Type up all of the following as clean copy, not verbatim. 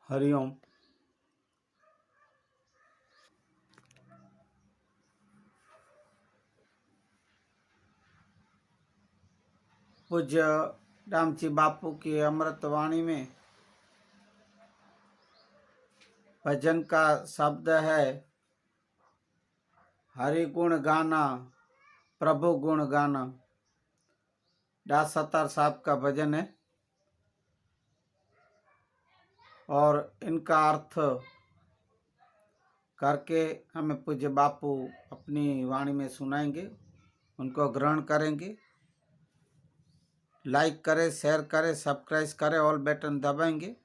हरिओम। पूज्य रामजी बापू की अमृत वाणी में भजन का शब्द है हरि गुण गाना प्रभु गुण गाना। दास सत्तार साहब का भजन है और इनका अर्थ करके हमें पूज्य बापू अपनी वाणी में सुनाएंगे, उनको ग्रहण करेंगे। लाइक करें, शेयर करें, सब्सक्राइब करें, ऑल बटन दबाएंगे।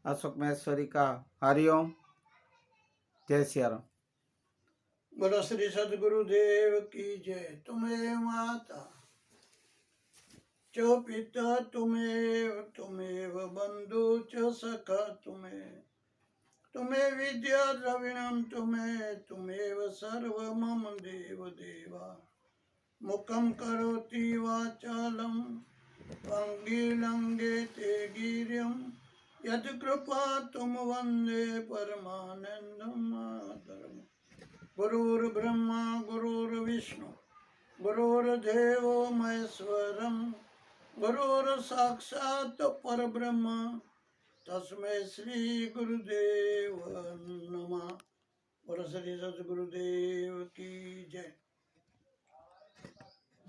अशोक महेश्वरी का हरिओम। जय सिया राम। बोलो श्री सदगुरुदेव की जय। तुम्हें माता चो पिता तुम्हें बंधु च सखा तुम्हें विद्या द्रविणम तुम्हें सर्व मम देव देवा मुखम करोति वाचालम अंगिलंगे ते गिर्यम यद कृपा तुम वंदे परमानंदम मातरम। गुरुर्ब्रह्मा गुरुर्विष्णु गुरुर्देवो महेश्वरम गुरुर्साक्षात् परब्रह्म तस्मै श्री गुरुदेव नमः। बोलो श्री सद्गुरुदेव की जय।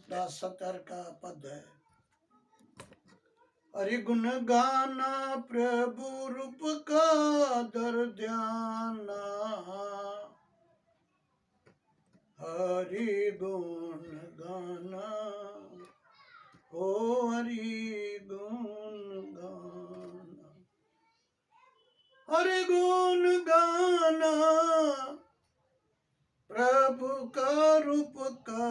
दास 70 का पद है। हरि गुण गाना प्रभु रूप का दर ध्याना, हरि गुण गाना ओ हरि गुण गाना। हरि गुण गाना प्रभु का रूप का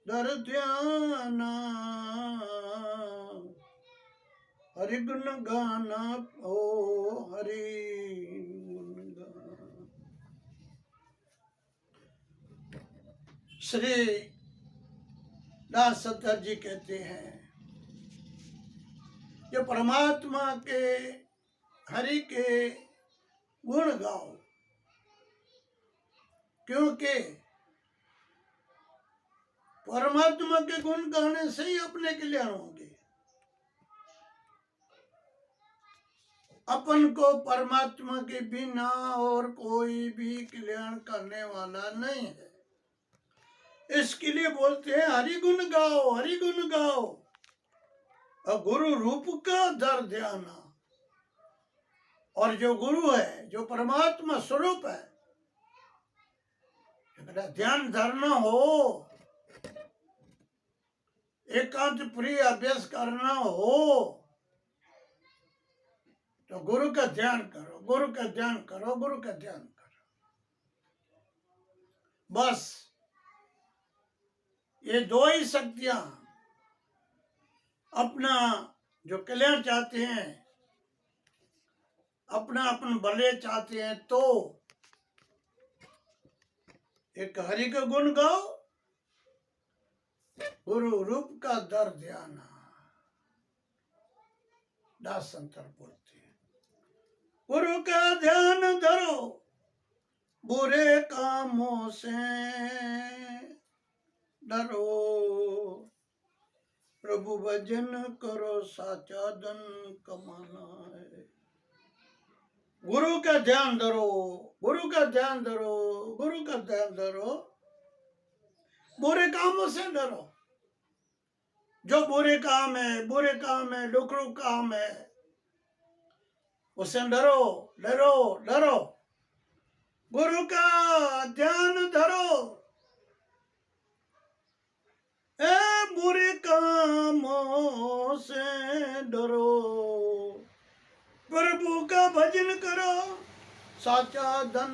दर ध्याना, हरि गुण गाना ओ हरि गुण गाना। श्री दास सत्तर जी कहते हैं जो परमात्मा के हरि के गुण गाओ, क्योंकि परमात्मा के गुण गाने से ही अपने कल्याण होंगे। अपन को परमात्मा के बिना और कोई भी कल्याण करने वाला नहीं है। इसके लिए बोलते हैं हरि गुण गाओ, हरि गुण गाओ और गुरु रूप का दर ध्याना। और जो गुरु है, जो परमात्मा स्वरूप है, ध्यान धरना हो, एकांत प्रिय अभ्यास करना हो तो गुरु का ध्यान करो, गुरु का ध्यान करो, गुरु का ध्यान करो। बस ये दो ही शक्तियां अपना जो कल्याण चाहते हैं, अपना अपन भले चाहते हैं, तो एक हरि का गुण गाओ, गुरु रूप का दर ध्याना। दास संतर बोलते हैं गुरु का ध्यान धरो, बुरे कामों से डरो, प्रभु भजन करो, साचा धन कमाना है। गुरु का ध्यान धरो, गुरु का ध्यान धरो, गुरु का ध्यान धरो, बुरे कामों से डरो। जो बुरे काम है, डुकरू काम है, उससे डरो, डरो, डरो। गुरु का ध्यान धरो, ए बुरे कामों से डरो, प्रभु का भजन करो, साचा धन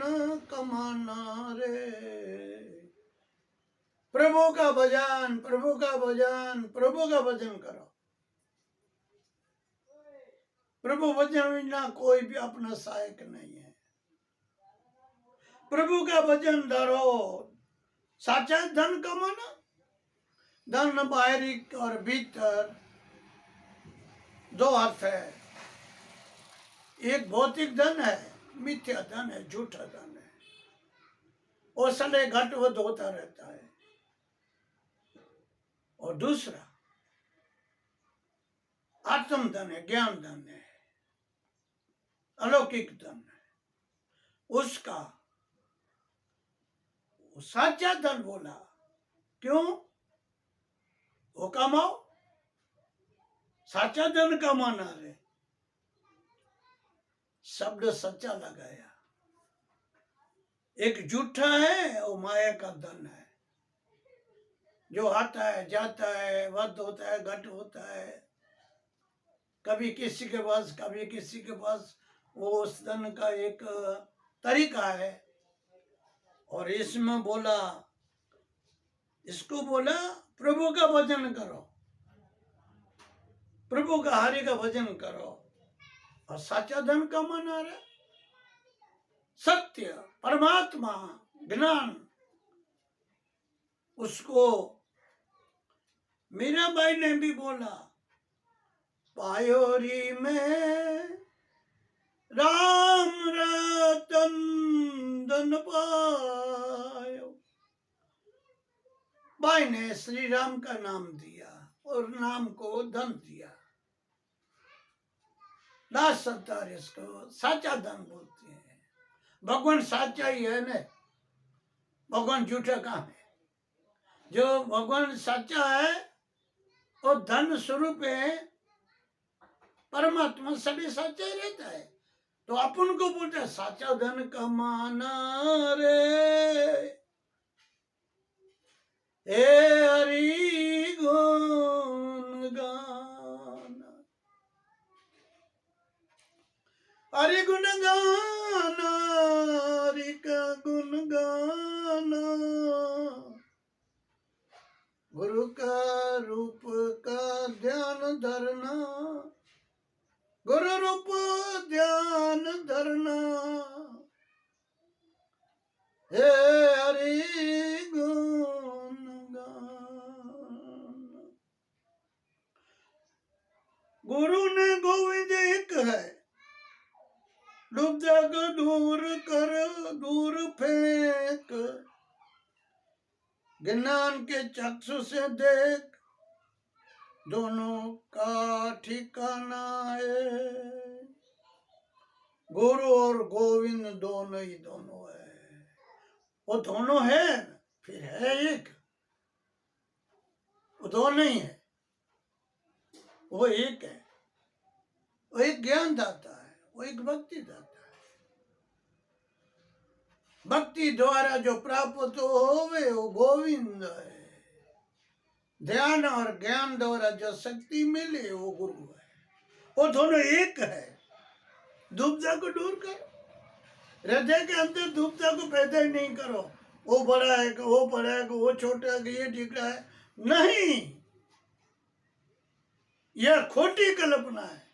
कमाना रे। प्रभु का भजन, प्रभु का भजन, प्रभु का भजन करो। प्रभु भजन बिना कोई भी अपना सहायक नहीं है। प्रभु का भजन धरो, साचा धन कमाना। धन बाहरी और भीतर दो अर्थ है। एक भौतिक धन है, मिथ्या धन है, झूठा धन है, वो सले घटवध होता रहता है। और दूसरा आत्म धन है, ज्ञान धन है, अलौकिक धन है। उसका वो साचा धन बोला, क्यों? वो कमाओ, साचा धन कमाना है। शब्द सच्चा लगाया। एक झूठा है, वो माया का धन है, जो आता है जाता है, वध होता है, घट होता है, कभी किसी के पास कभी किसी के पास। वो उस धन का एक तरीका है। और इसमें बोला, इसको बोला प्रभु का भजन करो, प्रभु का हरि का भजन करो। और साचा धन कमाना है सत्य, परमात्मा, ज्ञान। उसको मीराबाई ने भी बोला, पायोरी में राम रतन धन पायो। बाई ने श्री राम का नाम दिया और नाम को धन दिया। दास सत्तार इसको साचा धन बोलते हैं। भगवान साचा ही है ना, भगवान झूठा कहाँ है? जो भगवान साचा है वो धन स्वरूप है, परमात्मा सभी साचा ही रहता है। तो अपन को बोलते साचा धन कमाना रे, हे हरि गुण गाना, हरि गुण गाना, हरि का गुण गाना, गुरु का रूप का ध्यान धरना, गुरु रूप ध्यान धरना, हे हरि गुण गाना। गुरु ने गोविंद एक है, डूब जग दूर कर दूर फेंक, ज्ञान के चक्षु से देख, दोनों का ठिकाना है। गुरु और गोविंद दोनों ही दोनों है। वो दोनों है, फिर है एक, वो दो नहीं है, वो एक है। वो एक ज्ञान दाता है, वो एक भक्ति दाता है। भक्ति द्वारा जो प्राप्त होवे वो गोविंद है। ध्यान और ज्ञान द्वारा जो शक्ति मिले वो गुरु है। वो दोनों एक है। दुविधा को दूर करो, हृदय के अंदर दुविधा को पैदा ही नहीं करो। वो बड़ा है कि वो बड़ा है कि वो छोटा है कि ये ठीक है, नहीं, यह खोटी कल्पना है,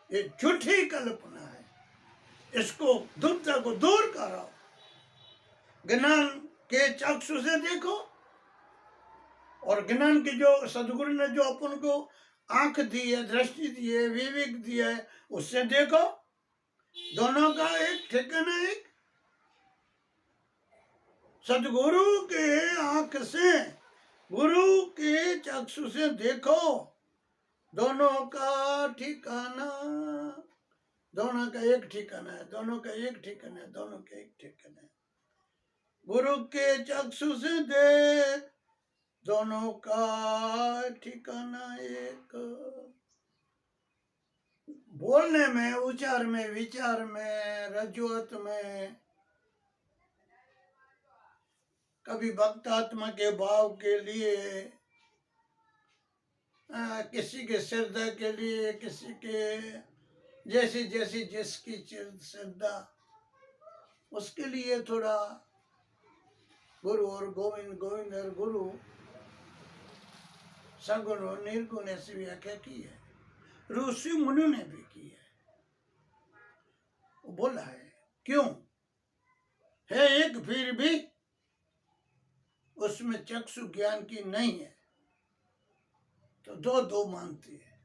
ये झूठी कल्पना है। इसको दुविधा को दूर करो, ज्ञान के चक्षु से देखो, और ज्ञान की जो सदगुरु ने जो अपन को आंख दी है, दृष्टि दी है, विवेक दिया है, उससे देखो। दोनों का एक ठिकाना एक। सदगुरु के आंख से, गुरु के चक्षु से देखो, दोनों का ठिकाना, दोनों का एक ठिकाना है, दोनों का एक ठिकाना है, दोनों का एक ठिकाना है। गुरु के चक्षु से देख, दोनों का ठिकाना एक। बोलने में, उच्चार में, विचार में, रजूआत में, कभी भक्तात्मा के भाव के लिए, किसी के श्रद्धा के लिए, किसी के जैसी जैसी जिसकी श्रद्धा, उसके लिए थोड़ा गुरु और गोविंद, गोविंद और गुरु, सगुण और निर्गुण ऐसी व्याख्या की है। ऋषि मुनि ने भी की है। वो बोला है, क्यों है एक, फिर भी उसमें चक्षु ज्ञान की नहीं है, तो दो दो मानती है।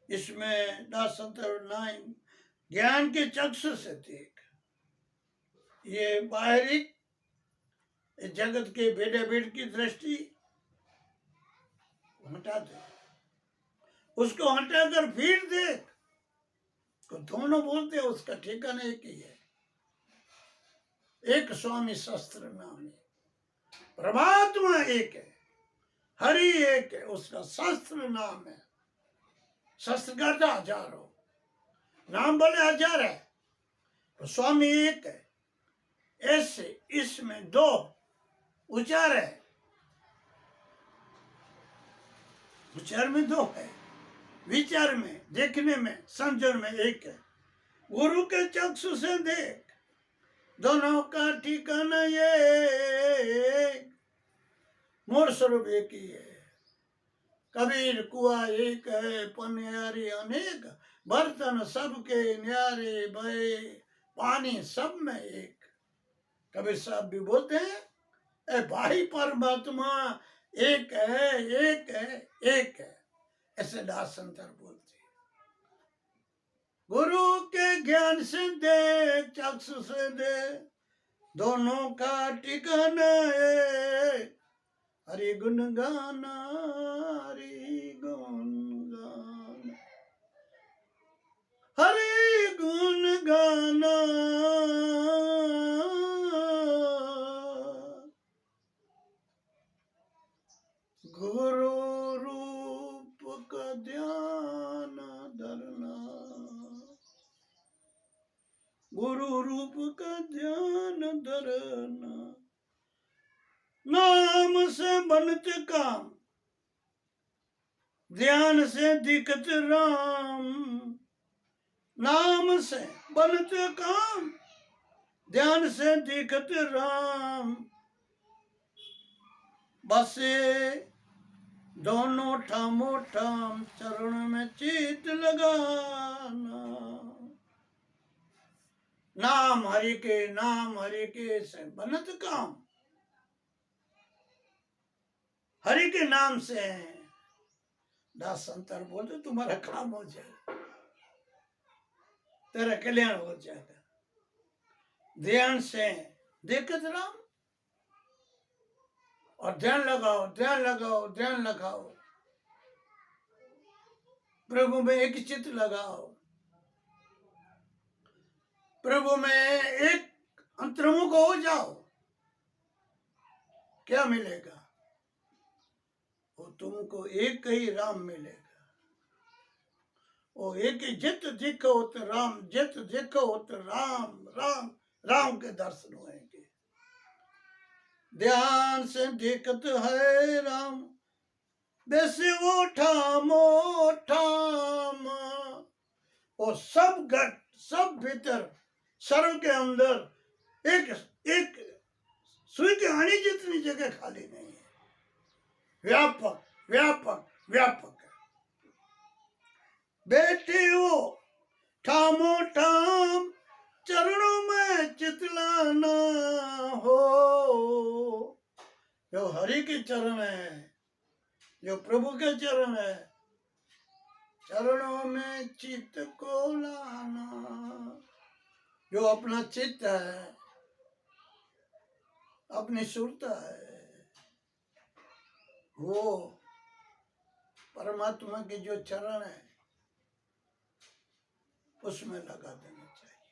इसमें 9 ज्ञान के चक्षु से देख, ये बाहरी जगत के भेड़े भेड़ की दृष्टि हटा दे, उसको हटाकर फिर देख, तो दोनों बोलते हैं उसका ठिकाना एक ही है, एक स्वामी शस्त्र नाम है, परमात्मा एक है, हरि एक है, उसका शस्त्र नाम है। शस्त्र का हजार हो, नाम बोले हजार है, तो स्वामी एक है। ऐसे इसमें दो उच्चार है, उच्चार में दो है, विचार में, देखने में, समझण में एक है। गुरु के चक्षु से देख, दोनों का ठिकाना ये, मोर स्वरूप एक ही है। कबीर कुआ एक है, पनियारी अनेक, बर्तन सबके न्यारे भय, पानी सब में एक। कबीर साहब भी बोलते हैं, ए भाई परमात्मा एक है, एक है, एक है, ऐसे दास संतर बोलते हैं। गुरु के ज्ञान से दे, चक्षु से दे, दोनों का ठिकाना है, हरि गुण गाना, हरि गुण गाना, हरि गुण गाना, गुरु रूप का ध्यान धरना, गुरु रूप का ध्यान धरना, नाम से बनते काम, ध्यान से दिखत राम, नाम से बनते काम, ध्यान से दिखत राम, बसे दोनों ठामो ठाम, चरण में चित लगाना, नाम हरि के से बनत काम, हरि के नाम से दास संतर बोलते तुम्हारा काम हो जाए, तेरा कल्याण हो जाएगा। ध्यान से देखत राम, और ध्यान लगाओ, ध्यान लगाओ, ध्यान लगाओ, प्रभु में एक चित्त लगाओ, प्रभु में एक अंतर्मुख हो जाओ, क्या मिलेगा? वो तुमको एक ही राम मिलेगा। वो एक ही जित देखो तो राम, जित देखो तो राम, राम राम के दर्शन होंगे। ध्यान से देखत है राम, वैसे वो ठामो ठाम, वो सब घट, सब भीतर, सर्व के अंदर एक एक सुई की आनी जितनी जगह खाली नहीं है, व्यापक व्यापक व्यापक। बैठे हो ठामो ठाम, चरणों में चितलाना हो, जो हरि के चरण है, जो प्रभु के चरण है, चरणों में चित्त को लाना। जो अपना चित्त है, अपनी सुरता है, वो परमात्मा के जो चरण है उसमें लगा देना चाहिए,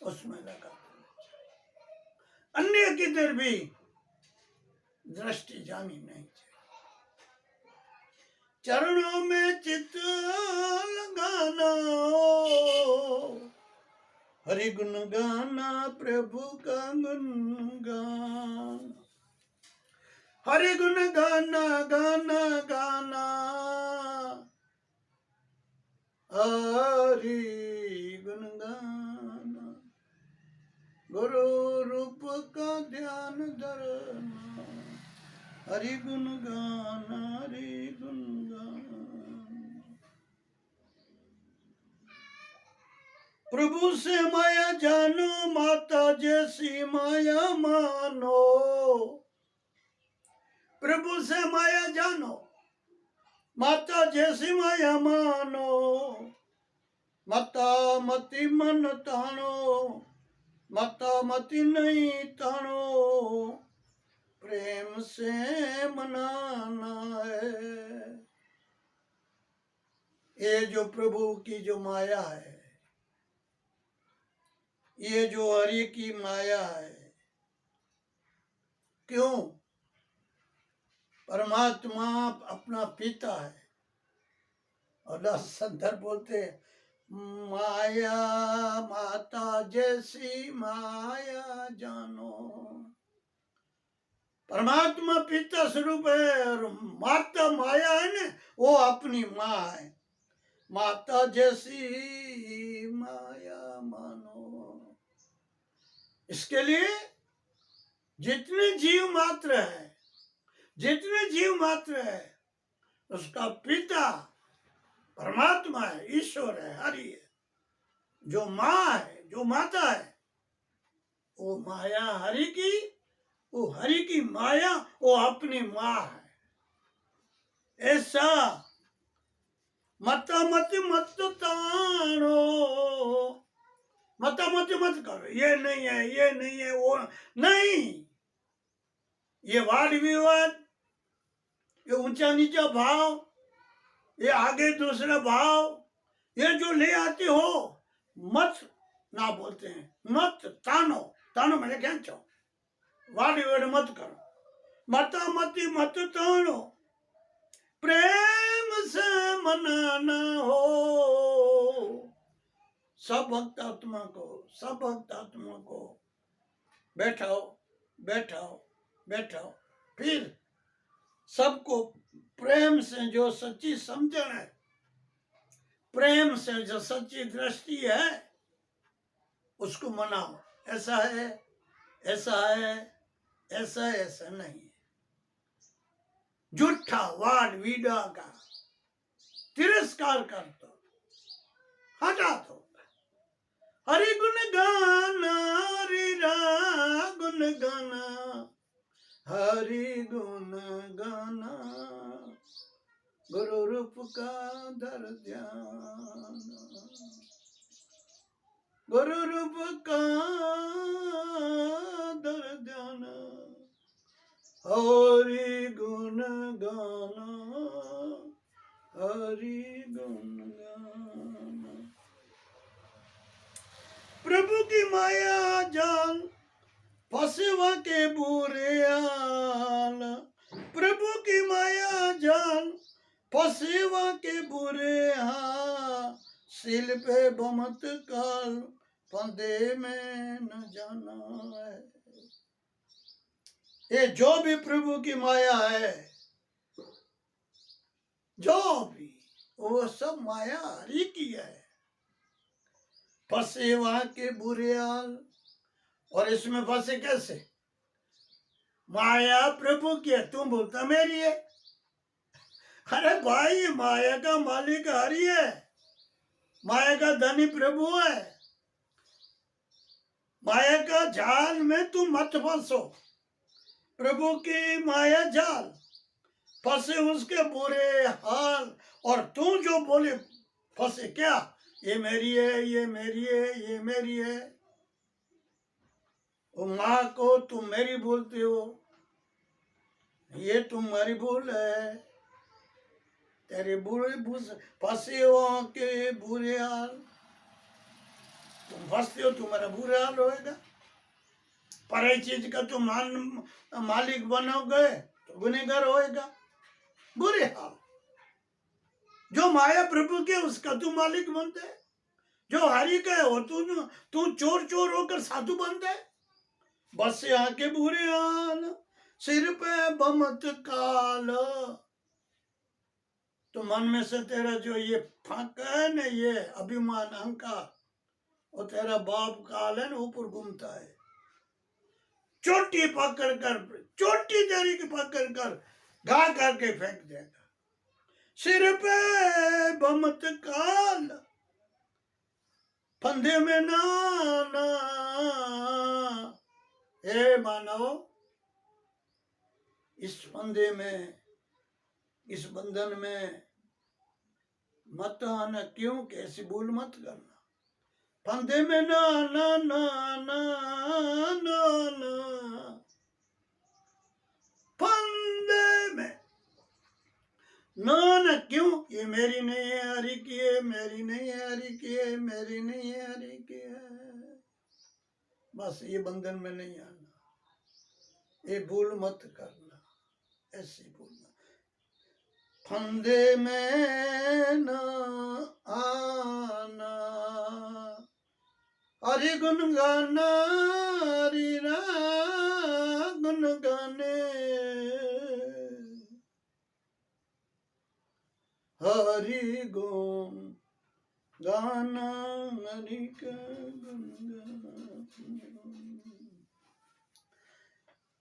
उसमें लगा देना चाहिए, अन्य किधर भी दृष्टि जानी नहीं चाहिए। चरणों में चित्त लगाना, हरि गुण गाना, प्रभु का गुण गाना, हरि गुण गाना गाना गाना, हरि गुण गाना, गुरु रूप का ध्यान धरना, हरि गुण गाना, हरि गुण गाना। प्रभु से माया जानो, माता जैसी माया मानो, प्रभु से माया जानो, माता जैसी माया मानो, माता मति मन तानो, मता मति नहीं तानो, प्रेम से मनाना है। ये जो प्रभु की जो माया है, ये जो हरि की माया है, क्यों? परमात्मा अपना पिता है। और दास संदर्भ बोलते हैं, माया माता जैसी माया जानो। परमात्मा पिता स्वरूप है और माता माया है ना, वो अपनी माँ है। माता जैसी माया मानो। इसके लिए जितने जीव मात्र है, जितने जीव मात्र है, उसका पिता परमात्मा है, ईश्वर है, हरि है। जो माँ है, जो माता है, वो माया हरि की, वो हरि की माया वो अपनी माँ है। ऐसा मता मत मत तानो, मता मत मत करो, ये नहीं है, ये नहीं है, वो नहीं। ये वाद विवाद, ये ऊंचा नीचा भाव, ये आगे दूसरा भाव, ये जो ले आते हो, मत ना बोलते हैं, मत तानो। तानो मैंने क्या चाहो, वाद विवाद मत करो। मता मति मत तानो, प्रेम से मनाना हो। सब भक्त आत्मा को, सब भक्त आत्मा को बैठाओ, बैठाओ, बैठाओ। फिर सबको प्रेम से, जो सच्ची समझन है, प्रेम से जो सच्ची दृष्टि है, उसको मनाओ। ऐसा है, ऐसा है, ऐसा ऐसा नहीं है। झूठा वाद विदा का तिरस्कार कर दो, हटा दो। हरि गुण गाना, हरि गुण गाना, हरि गुण गाना, गुरु रूप का धर ध्यान, गुरु रूप का धर ध्यान, हरि गुण गाना, हरि गुण गाना। प्रभु की माया जाल, फसवा के बुरे हाल। प्रभु की माया जाल, फसवा के बुरे हाल। सिल पे बमत काल, फंदे में न जाना है। ये जो भी प्रभु की माया है, जो भी, वो सब माया हरि की है। फंसे वहां के बुरे हाल, और इसमें फंसे कैसे? माया प्रभु की है, तुम बोलता मेरी है। अरे भाई, माया का मालिक हरि है, माया का धनी प्रभु है। माया का जाल में तुम मत फंसो। प्रभु की माया जाल, फंसे उसके बुरे हाल। और तू जो बोले फंसे, क्या ये मेरी है, ये मेरी है, ये मेरी है। वो माँ को तुम मेरी बोलते हो, ये तुम्हारी भूल है। तेरे बुरे फंसे हो के बुरे हाल, तुम फंसते हो, तुम्हारा बुरा हाल होएगा। पर चीज का तुम मालिक बनोगे तो गुनहगार होएगा, बुरे हाल। जो माया प्रभु के, उसका तू मालिक बनता है। जो हरि का है, वो तू चोर चोर होकर साधु बनता है। बस यहाँ के बुरे हाल, सिर पे बमत काल। तो मन में से तेरा जो ये फाका है ना, ये अभिमान अहंकार, वो तेरा बाप काल है ना, ऊपर घूमता है। चोटी पकड़ कर, चोटी तेरी की पकड़ कर घा करके फेंक देगा। सिर पे बमत काल, फंदे में ना। हे मानव, इस फंदे में, इस बंधन में मत आना। क्यों? कैसी भूल मत करना। फंदे में ना ना ना ना ना ना, फंदे में ना ना, क्यों? ये मेरी नहीं है, हरि की है, मेरी नहीं है, हरि की है, मेरी नहीं है, हरि की है। बस ये बंधन में नहीं आना, ये भूल मत करना, ऐसी भूल मत। फंदे में न आना, हरि गुण गाना, हरि गुण गाने, हरि गुण गाना, हरि का गुण गाना।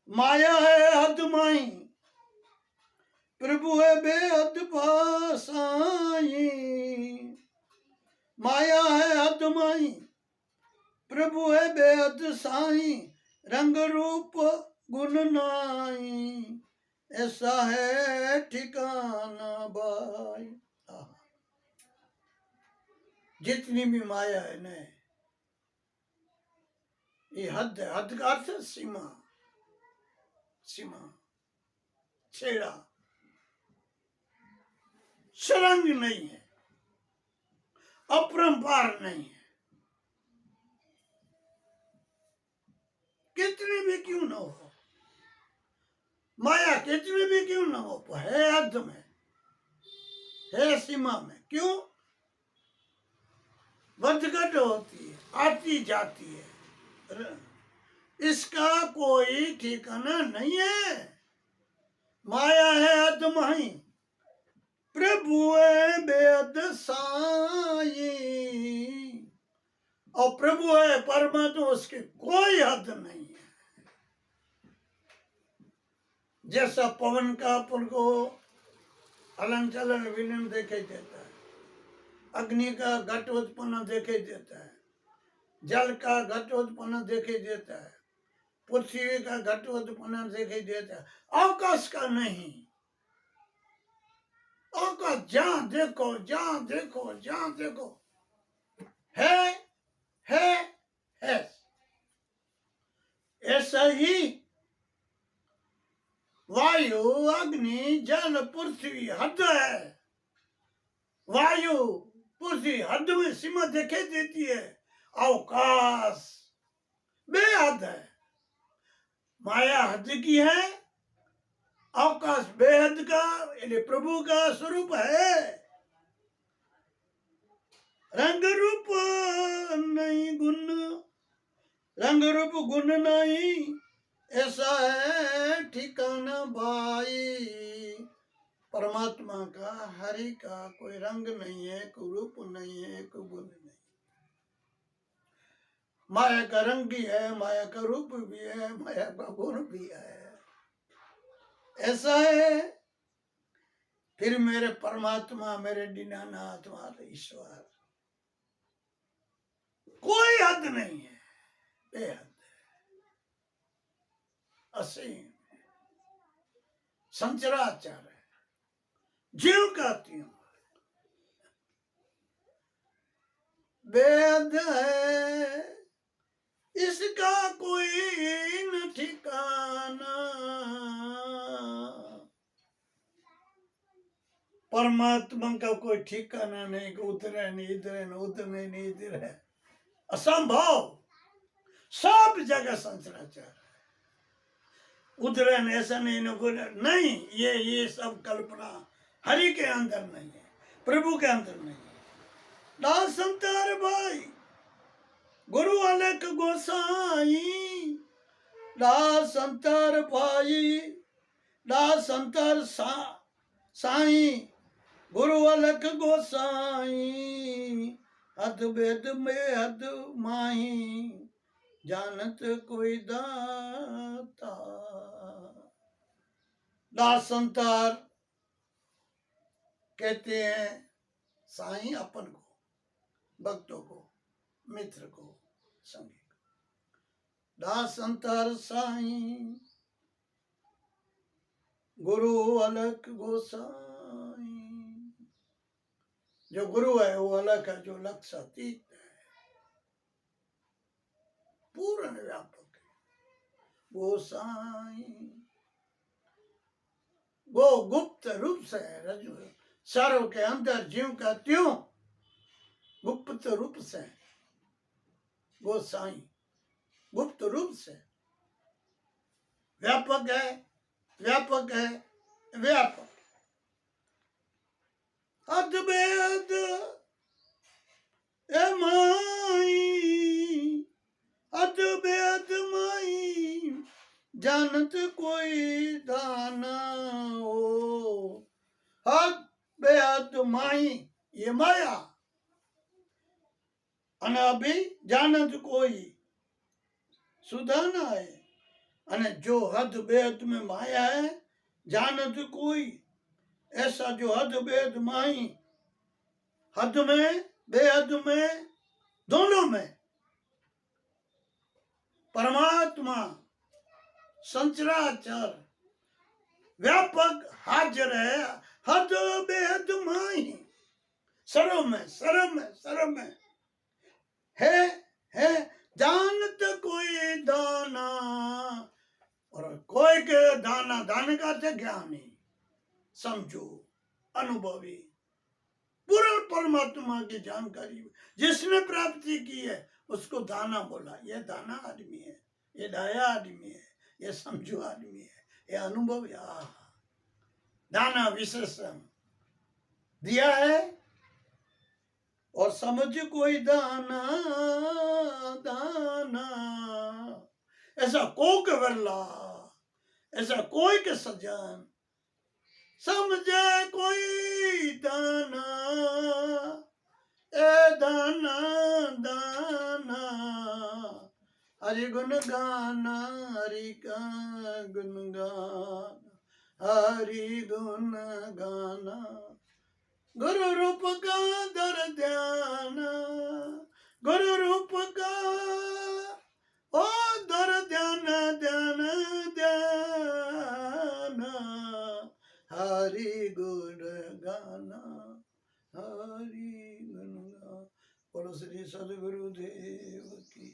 माया है हद माई, प्रभु है बेहद पासाई। माया है हद माई, प्रभु है बेहद साई। रंग रूप गुण नाई, ऐसा है ठिकाना बाई। जितनी भी माया है न, ये हद है। हद का अर्थ सीमा, सीमा, छेड़ा, सुरंग नहीं है, अपरंपार नहीं है। कितनी भी क्यों न हो माया, कितनी भी क्यों न हो, है हद में, है सीमा में। क्यों? बदघट होती है, आती जाती है, इसका कोई ठिकाना नहीं है। माया है हद माही, प्रभु है बेहद साई। और प्रभु है परमात्मा, उसकी कोई हद नहीं है। जैसा पवन का अपन को हलन चलन विलन दिखाई देता है, अग्नि का घट उत्पन्न दिखाई देता है, जल का घट उत्पन्न दिखाई देता है, पृथ्वी का घट उत्पन्न दिखाई देता है, आकाश का नहीं। आकाश जहां देखो, जहां देखो, जहां देखो, है है है। ऐसा ही वायु, अग्नि, जल, पृथ्वी हद है। वायु, पृथ्वी हद में सीमा दिखाई देती है, अवकाश बेहद है। माया हद की है, अवकाश बेहद का, यानी प्रभु का स्वरूप है। रंग रूप नहीं गुण, रंग रूप गुण नहीं, ऐसा है ठिकाना भाई। परमात्मा का, हरि का कोई रंग नहीं है, कोई रूप नहीं है, कोई गुण नहीं। माया का रंग भी है, माया का रूप भी है, माया का गुण भी है, ऐसा है। फिर मेरे परमात्मा, मेरे दीनानाथ, मारे ईश्वर, कोई हद नहीं है, बेहद है, असीम, संचराचार है, जीव का त्यों बेहद है, इसका कोई न ठिकाना। परमात्मा का कोई ठिकाना नहीं कि उधर है नहीं इधर है, उधर नहीं इधर है, असंभव। सब जगह संचराचार है, उधर है ऐसा नहीं नहीं, ये सब कल्पना हरि के अंदर नहीं है, प्रभु के अंदर नहीं है। दास संतार भाई गुरु अलख गोसाई, दास संतार भाई, दास संतार साई, गुरु अलख गोसाई। हद भेद में हद माही, जानत कोई दाता। दास संतार कहते हैं साईं अपन को, भक्तों को, मित्र को, संगी को। दास संतार साईं, गुरु अलख गोसाई। जो गुरु है वो अलग है, जो लक्ष्य अतीत है। पूर्ण व्यापक है। गोसाई गो गुप्त रूप से रजू सर्व के अंदर जीव का त्यों गुप्त रूप से गोसाई गुप्त रूप से व्यापक है, व्यापक है, व्यापक अद्वैत ए माई अद्वैत माई जानत कोई दाना हो अद्वैत माई ये माया અને अभी जानत कोई सुधाना है અને जो हद बेहद में माया है जानत कोई ऐसा जो हद बेहद माई हद में बेहद में दोनों में परमात्मा संचराचर व्यापक हाजिर है हद बेहद माई सर्व में सर्व में सर्व में है जानत कोई दाना और कोई के दाना दाने का अर्थ ज्ञानी समझो अनुभवी पूर्ण परमात्मा की जानकारी जिसने प्राप्ति की है उसको दाना बोला। ये दाना आदमी है, ये डाया आदमी है, ये समझो आदमी है, ये अनुभवी दाना विशेषण दिया है। और समझ कोई दाना दाना ऐसा कोक वर्ला ऐसा कोई के सज्जन समझे कोई दाना ए दाना दाना हरि गुण गाना हरि का गुण गाना हरि गुण गाना गुरु रूप का दर ध्यान गुरु रूप का ओ दर ध्यान ध्यान ध्यान हरि गुण गाना हरि गुण गाना। बोलो श्री सद्गुरुदेव की।